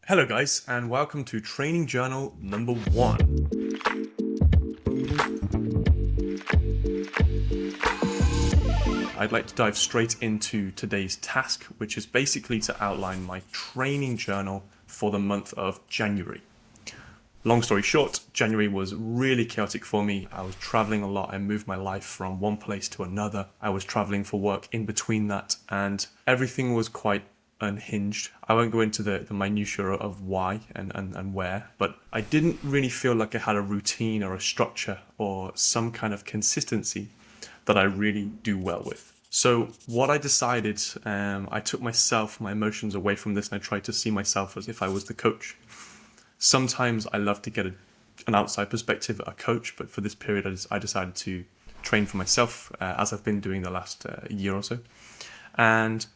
Hello guys, and welcome to training journal number 1. I'd like to dive straight into today's task, which is basically to outline my training journal for the month of January. Long story short, January was really chaotic for me. I was traveling a lot. I moved my life from one place to another. I was traveling for work in between that, and everything was quite unhinged. I won't go into the minutiae of why and where, but I didn't really feel like I had a routine or a structure or some kind of consistency that I really do well with. So what I decided, I took my emotions away from this, and I tried to see myself as if I was the coach. Sometimes I love to get an outside perspective, a coach, but for this period I decided to train for myself, as I've been doing the last year or so. And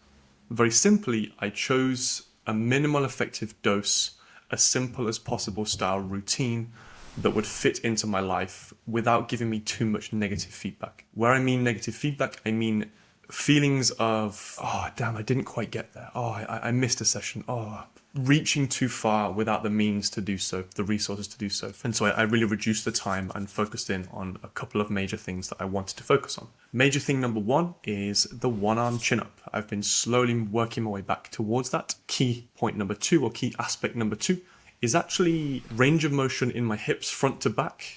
very simply, I chose a minimal effective dose, a simple as possible style routine that would fit into my life without giving me too much negative feedback. Where I mean negative feedback, I mean feelings of, oh, damn, I didn't quite get there. Oh, I missed a session. Oh, reaching too far without the means to do so, the resources to do so. And so I really reduced the time and focused in on a couple of major things that I wanted to focus on. Major thing number 1 is the one-arm chin-up. I've been slowly working my way back towards that. Key point number 2, or key aspect number 2, is actually range of motion in my hips front to back,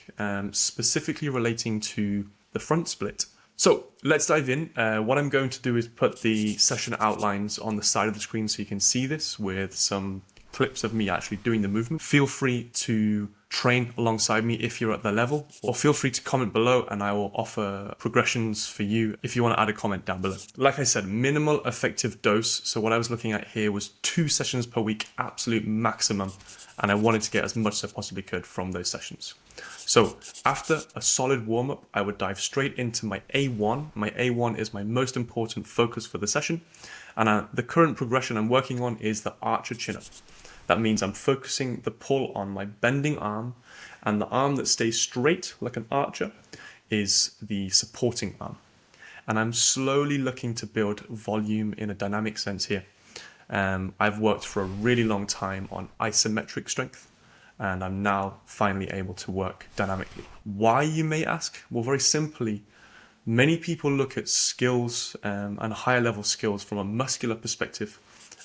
specifically relating to the front split. So let's dive in. What I'm going to do is put the session outlines on the side of the screen so you can see this with some clips of me actually doing the movement. Feel free to train alongside me if you're at the level, or feel free to comment below and I will offer progressions for you if you want to add a comment down below. Like I said, minimal effective dose. So what I was looking at here was 2 sessions per week, absolute maximum. And I wanted to get as much as I possibly could from those sessions. So after a solid warm-up, I would dive straight into my A1. My A1 is my most important focus for the session. And the current progression I'm working on is the archer chin-up. That means I'm focusing the pull on my bending arm, and the arm that stays straight like an archer is the supporting arm. And I'm slowly looking to build volume in a dynamic sense here. I've worked for a really long time on isometric strength, and I'm now finally able to work dynamically. Why, you may ask? Well, very simply, many people look at skills and higher level skills from a muscular perspective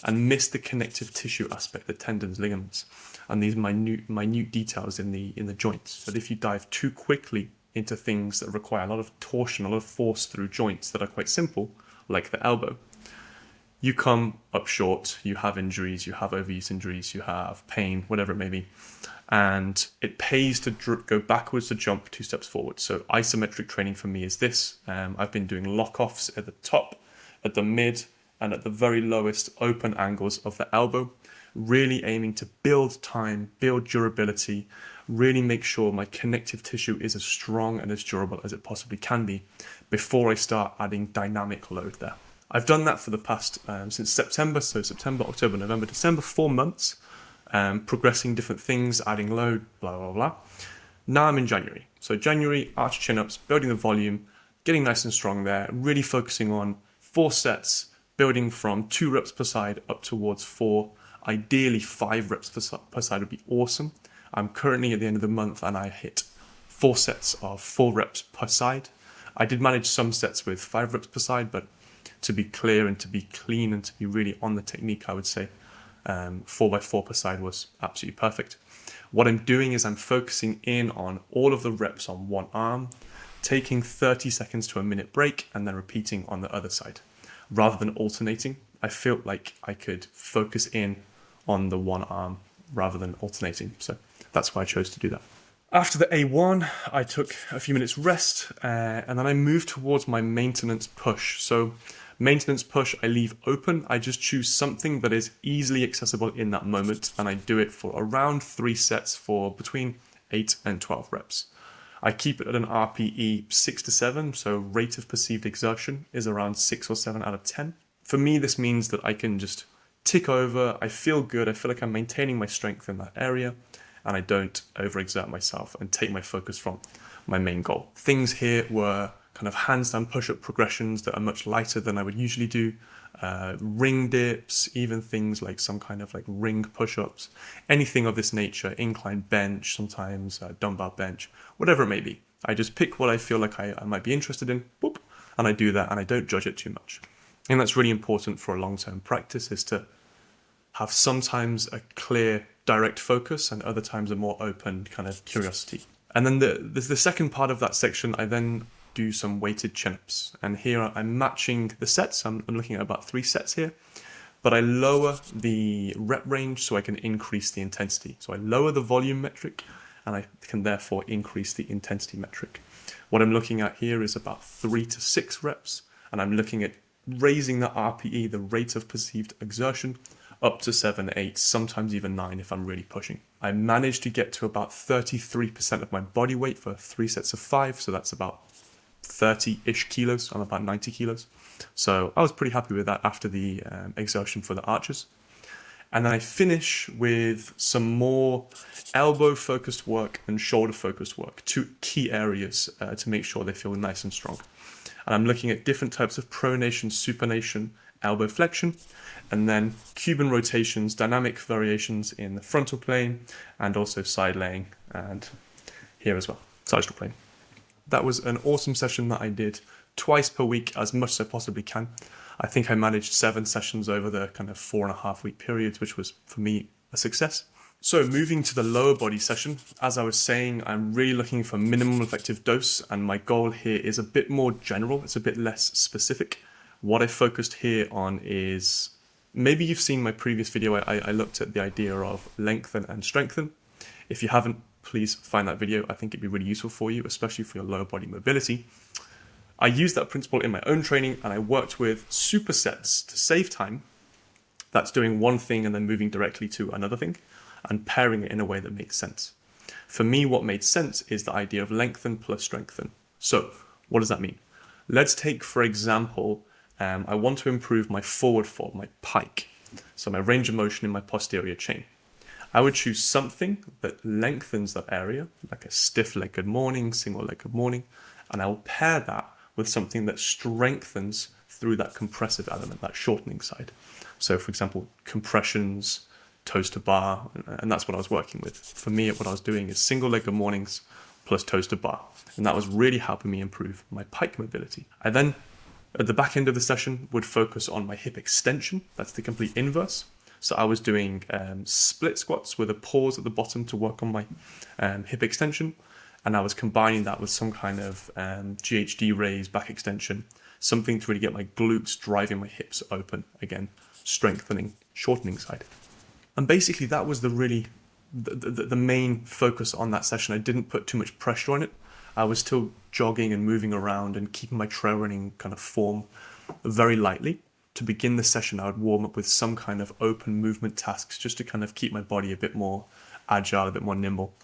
and miss the connective tissue aspect, the tendons, ligaments, and these minute details in the joints. But if you dive too quickly into things that require a lot of torsion, a lot of force through joints that are quite simple, like the elbow, you come up short, you have injuries, you have overuse injuries, you have pain, whatever it may be. And it pays to go backwards to jump 2 steps forward. So isometric training for me is this. I've been doing lock-offs at the top, at the mid, and at the very lowest open angles of the elbow, really aiming to build time, build durability, really make sure my connective tissue is as strong and as durable as it possibly can be before I start adding dynamic load there. I've done that for the past, since September, so September, October, November, December, 4 months, progressing different things, adding load, blah, blah, blah. Now I'm in January. So January, arch chin-ups, building the volume, getting nice and strong there, really focusing on 4 sets, building from 2 reps per side up towards 4, ideally 5 reps per side would be awesome. I'm currently at the end of the month and I hit 4 sets of 4 reps per side. I did manage some sets with 5 reps per side, but to be clear and to be clean and to be really on the technique, I would say 4x4 per side was absolutely perfect. What I'm doing is I'm focusing in on all of the reps on one arm, taking 30 seconds to a minute break, and then repeating on the other side. Rather than alternating, I felt like I could focus in on the one arm rather than alternating. So that's why I chose to do that. After the A1, I took a few minutes rest, and then I moved towards my maintenance push. So maintenance push, I leave open. I just choose something that is easily accessible in that moment, and I do it for around 3 sets for between 8 and 12 reps. I keep it at an RPE 6 to 7, so rate of perceived exertion is around 6 or 7 out of 10. For me, this means that I can just tick over, I feel good, I feel like I'm maintaining my strength in that area, and I don't overexert myself and take my focus from my main goal. Things here were kind of handstand push-up progressions that are much lighter than I would usually do, ring dips, even things like some kind of like ring push-ups, anything of this nature, incline bench, sometimes dumbbell bench, whatever it may be. I just pick what I feel like I might be interested in, boop, and I do that, and I don't judge it too much. And that's really important for a long-term practice, is to have sometimes a clear, direct focus and other times a more open kind of curiosity. And then the second part of that section, I then do some weighted chin-ups. And here I'm matching the sets. I'm looking at about 3 sets here, but I lower the rep range so I can increase the intensity. So I lower the volume metric and I can therefore increase the intensity metric. What I'm looking at here is about 3 to 6 reps, and I'm looking at raising the RPE, the rate of perceived exertion, up to 7, 8, sometimes even 9 if I'm really pushing. I managed to get to about 33% of my body weight for 3 sets of 5, so that's about 30-ish kilos. I'm about 90 kilos. So I was pretty happy with that after the exertion for the arches. And then I finish with some more elbow-focused work and shoulder-focused work, 2 key areas to make sure they feel nice and strong. And I'm looking at different types of pronation, supination, elbow flexion, and then Cuban rotations, dynamic variations in the frontal plane, and also side laying, and here as well, sagittal plane. That was an awesome session that I did twice per week, as much as I possibly can. I think I managed 7 sessions over the kind of 4.5 week periods, which was, for me, a success. So moving to the lower body session, as I was saying, I'm really looking for minimum effective dose, and my goal here is a bit more general. It's a bit less specific. What I focused here on is, maybe you've seen my previous video, I looked at the idea of lengthen and strengthen. If you haven't, please find that video. I think it'd be really useful for you, especially for your lower body mobility. I used that principle in my own training, and I worked with supersets to save time. That's doing one thing and then moving directly to another thing and pairing it in a way that makes sense. For me, what made sense is the idea of lengthen plus strengthen. So what does that mean? Let's take, for example, I want to improve my forward fold, my pike, so my range of motion in my posterior chain. I would choose something that lengthens that area, like a stiff leg good morning, single leg good morning, and I will pair that with something that strengthens through that compressive element, that shortening side. So for example, compressions, toes to bar, and that's what I was working with. For me, what I was doing is single leg good mornings plus toes to bar, and that was really helping me improve my pike mobility. I then, at the back end of the session, would focus on my hip extension. That's the complete inverse. So I was doing split squats with a pause at the bottom to work on my hip extension. And I was combining that with some kind of GHD raise, back extension, something to really get my glutes driving my hips open, again, strengthening, shortening side. And basically that was the main focus on that session. I didn't put too much pressure on it. I was still jogging and moving around and keeping my trail running kind of form very lightly. To begin the session, I would warm up with some kind of open movement tasks just to kind of keep my body a bit more agile, a bit more nimble.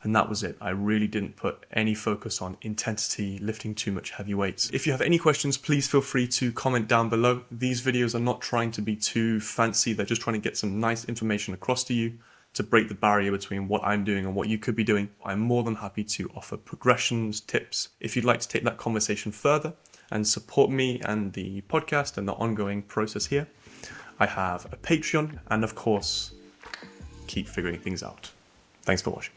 And that was it. I really didn't put any focus on intensity, lifting too much heavy weights. If you have any questions, please feel free to comment down below. These videos are not trying to be too fancy. They're just trying to get some nice information across to you to break the barrier between what I'm doing and what you could be doing. I'm more than happy to offer progressions, tips. If you'd like to take that conversation further and support me and the podcast and the ongoing process here, I have a Patreon, and of course, keep figuring things out. Thanks for watching.